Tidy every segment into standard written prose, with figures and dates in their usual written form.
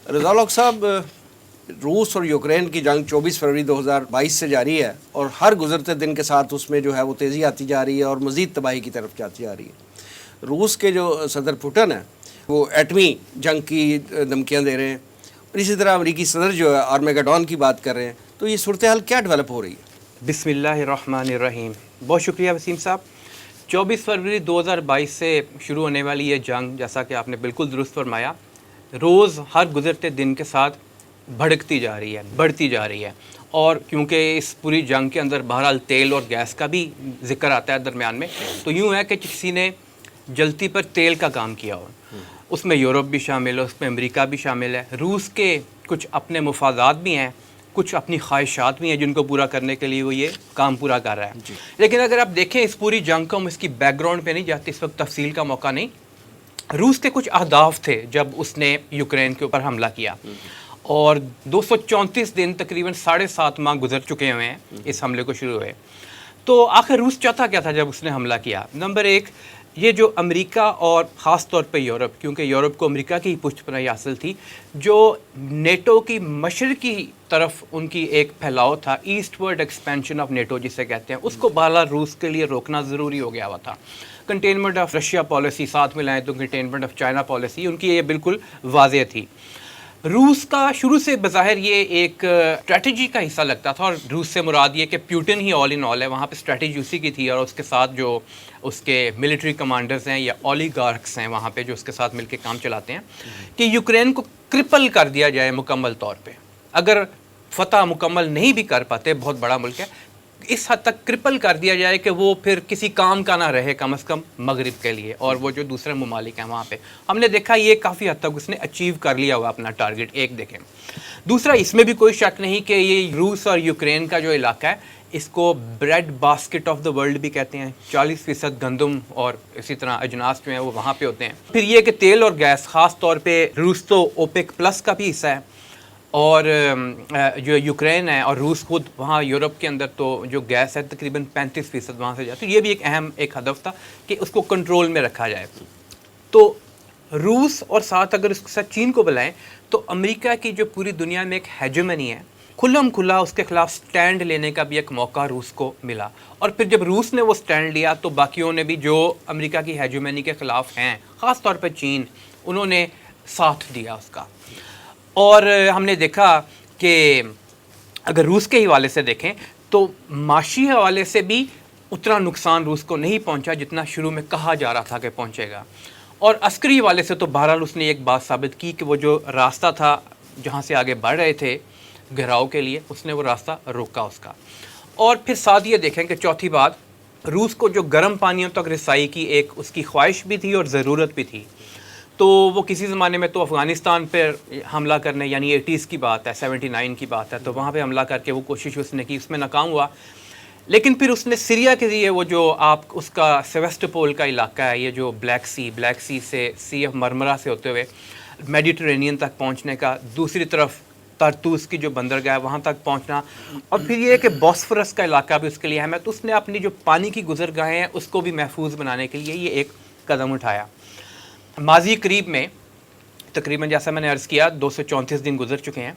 رضا الحق صاحب، روس اور یوکرین کی جنگ 24 فروری 2022 سے جاری ہے اور ہر گزرتے دن کے ساتھ اس میں جو ہے وہ تیزی آتی جا رہی ہے اور مزید تباہی کی طرف جاتی جا رہی ہے۔ روس کے جو صدر پوٹن ہیں وہ ایٹمی جنگ کی دھمکیاں دے رہے ہیں، اور اسی طرح امریکی صدر جو ہے آرمیگیڈون کی بات کر رہے ہیں۔ تو یہ صورتحال کیا ڈیولپ ہو رہی ہے؟ بسم اللہ الرحمن الرحیم۔ بہت شکریہ وسیم صاحب۔ 24 فروری 2022 سے شروع ہونے والی یہ جنگ، جیسا کہ آپ نے بالکل درست فرمایا، روز ہر گزرتے دن کے ساتھ بھڑکتی جا رہی ہے، بڑھتی جا رہی ہے۔ اور کیونکہ اس پوری جنگ کے اندر بہرحال تیل اور گیس کا بھی ذکر آتا ہے درمیان میں، تو یوں ہے کہ کسی نے جلتی پر تیل کا کام کیا ہو، اس میں یورپ بھی شامل ہے، اس میں امریکہ بھی شامل ہے، روس کے کچھ اپنے مفادات بھی ہیں، کچھ اپنی خواہشات بھی ہیں جن کو پورا کرنے کے لیے وہ یہ کام پورا کر رہا ہے۔ لیکن اگر آپ دیکھیں اس پوری جنگ کو، ہم اس کی بیک گراؤنڈ پہ نہیں جاتے، اس وقت تفصیل کا موقع نہیں۔ روس کے کچھ اہداف تھے جب اس نے یوکرین کے اوپر حملہ کیا، اور 234 دن تقریباً 7.5 ماہ گزر چکے ہوئے ہیں اس حملے کو شروع ہوئے۔ تو آخر روس چاہتا کیا تھا جب اس نے حملہ کیا؟ نمبر ایک، یہ جو امریکا اور خاص طور پہ یورپ، کیونکہ یورپ کو امریکہ کی پشت پناہی حاصل تھی، جو نیٹو کی مشرقی طرف ان کی ایک پھیلاؤ تھا، eastward expansion of NATO جسے کہتے ہیں، اس کو بالا روس کے لیے روکنا ضروری ہو گیا ہوا تھا۔ کنٹینمنٹ آف رشیا پالیسی ساتھ میں لائیں تو کنٹینمنٹ آف چائنا پالیسی ان کی یہ بالکل واضح تھی۔ روس کا شروع سے بظاہر یہ ایک اسٹریٹجی کا حصہ لگتا تھا، اور روس سے مراد یہ کہ پیوٹن ہی آل ان آل ہے، وہاں پہ اسٹریٹجی اسی کی تھی، اور اس کے ساتھ جو اس کے ملٹری کمانڈرز ہیں یا اولیگارکس ہیں وہاں پہ جو اس کے ساتھ مل کے کام چلاتے ہیں، کہ یوکرین کو کرپل کر دیا جائے مکمل طور پہ۔ اگر فتح مکمل نہیں بھی کر پاتے، بہت بڑا ملک ہے، اس حد تک کرپل کر دیا جائے کہ وہ پھر کسی کام کا نہ رہے، کم از کم مغرب کے لیے اور وہ جو دوسرے ممالک ہیں وہاں پہ۔ ہم نے دیکھا یہ کافی حد تک اس نے اچیو کر لیا ہوا اپنا ٹارگٹ، ایک دیکھیں۔ دوسرا، اس میں بھی کوئی شک نہیں کہ یہ روس اور یوکرین کا جو علاقہ ہے، اس کو bread basket of the world بھی کہتے ہیں۔ 40% گندم اور اسی طرح اجناس جو ہیں وہ وہاں پہ ہوتے ہیں۔ پھر یہ کہ تیل اور گیس، خاص طور پہ روس تو اوپیک پلس کا بھی حصہ ہے، اور جو یوکرین ہے اور روس خود وہاں یورپ کے اندر تو جو گیس ہے تقریباً 35% وہاں سے جاتی ہے۔ یہ بھی ایک اہم ایک ہدف تھا کہ اس کو کنٹرول میں رکھا جائے۔ تو روس اور ساتھ اگر اس کے ساتھ چین کو بلائیں تو امریکہ کی جو پوری دنیا میں ایک ہیجمنی ہے، کھلم کھلا اس کے خلاف سٹینڈ لینے کا بھی ایک موقع روس کو ملا، اور پھر جب روس نے وہ سٹینڈ لیا تو باقیوں نے بھی جو امریکہ کی ہیجمنی کے خلاف ہیں، خاص طور پہ چین، انہوں نے ساتھ دیا اس کا۔ اور ہم نے دیکھا کہ اگر روس کے حوالے سے دیکھیں تو معاشی حوالے سے بھی اتنا نقصان روس کو نہیں پہنچا جتنا شروع میں کہا جا رہا تھا کہ پہنچے گا، اور عسکری حوالے سے تو بہرحال اس نے ایک بات ثابت کی کہ وہ جو راستہ تھا جہاں سے آگے بڑھ رہے تھے گھیراؤ کے لیے، اس نے وہ راستہ روکا اس کا۔ اور پھر ساتھ یہ دیکھیں کہ چوتھی بات، روس کو جو گرم پانیوں تک رسائی کی ایک اس کی خواہش بھی تھی اور ضرورت بھی تھی، تو وہ کسی زمانے میں تو افغانستان پہ حملہ کرنے، یعنی 80s کی بات ہے، 79 کی بات ہے، تو وہاں پہ حملہ کر کے وہ کوشش اس نے کی، اس میں ناکام ہوا۔ لیکن پھر اس نے سیریا کے لیے وہ جو آپ اس کا سیویسٹوپول کا علاقہ ہے، یہ جو بلیک سی سے سی آف مرمرا سے ہوتے ہوئے میڈیٹرینین تک پہنچنے کا، دوسری طرف ترتوس کی جو بندرگاہ ہے وہاں تک پہنچنا، اور پھر یہ کہ بوسفورس کا علاقہ بھی اس کے لیے اہم ہے، تو اس نے اپنی جو پانی کی گزرگاہیں ہیں اس کو بھی محفوظ بنانے کے لیے یہ ایک قدم اٹھایا۔ ماضی قریب میں تقریباً جیسا میں نے عرض کیا 234 دن گزر چکے ہیں،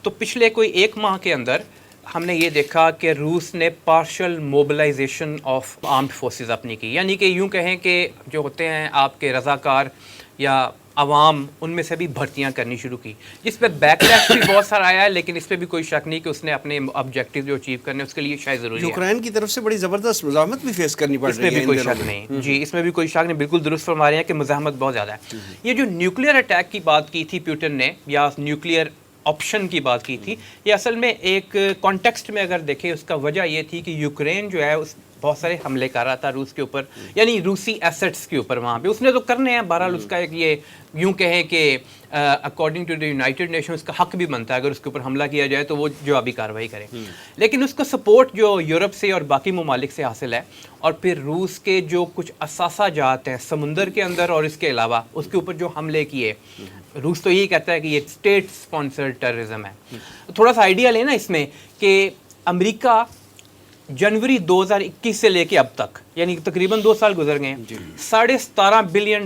تو پچھلے کوئی 1 ماہ کے اندر ہم نے یہ دیکھا کہ روس نے partial mobilisation of armed forces اپنی کی، یعنی کہ یوں کہیں کہ جو ہوتے ہیں آپ کے رضاکار یا عوام، ان میں سے بھی بھرتیاں کرنی شروع کی، جس پہ بیک لیش بھی بہت سارا آیا ہے، لیکن اس پہ بھی کوئی شک نہیں کہ اس نے اپنے آبجیکٹیو جو اچیو کرنے اس کے لیے شاید ضروری ہے۔ یوکرین کی طرف سے بڑی زبردست مزاحمت بھی فیس کرنی پڑ رہی ہے، اس میں بھی کوئی شک نہیں، جی اس میں بھی کوئی شک نہیں، بالکل درست فرما رہے ہیں کہ مزاحمت بہت زیادہ ہے۔ یہ جو نیوکلیئر اٹیک کی بات کی تھی پیوٹن نے، یا نیوکلیئر آپشن کی بات کی تھی، یہ اصل میں ایک کانٹیکسٹ میں اگر دیکھیں اس کا وجہ یہ تھی کہ یوکرین جو ہے اس بہت سارے حملے کر رہا تھا روس کے اوپر، یعنی روسی ایسٹس کے اوپر، وہاں پہ اس نے تو کرنے ہیں، بہرحال اس کا ایک یہ یوں کہیں کہ according to the United Nation اس کا حق بھی بنتا ہے اگر اس کے اوپر حملہ کیا جائے تو وہ جوابی کارروائی کرے، لیکن اس کو سپورٹ جو یورپ سے اور باقی ممالک سے حاصل ہے، اور پھر روس کے جو کچھ اثاثہ جات ہیں سمندر کے اندر اور اس کے علاوہ اس کے اوپر جو حملے کیے، روس تو یہی کہتا ہے کہ یہ اسٹیٹ اسپانسرڈ ٹیررزم ہے۔ تھوڑا سا آئیڈیا لیں نا اس میں کہ امریکہ جنوری 2021 سے لے کے اب تک، یعنی تقریباً 2 سال گزر گئے ہیں، $17.5 بلین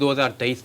2023,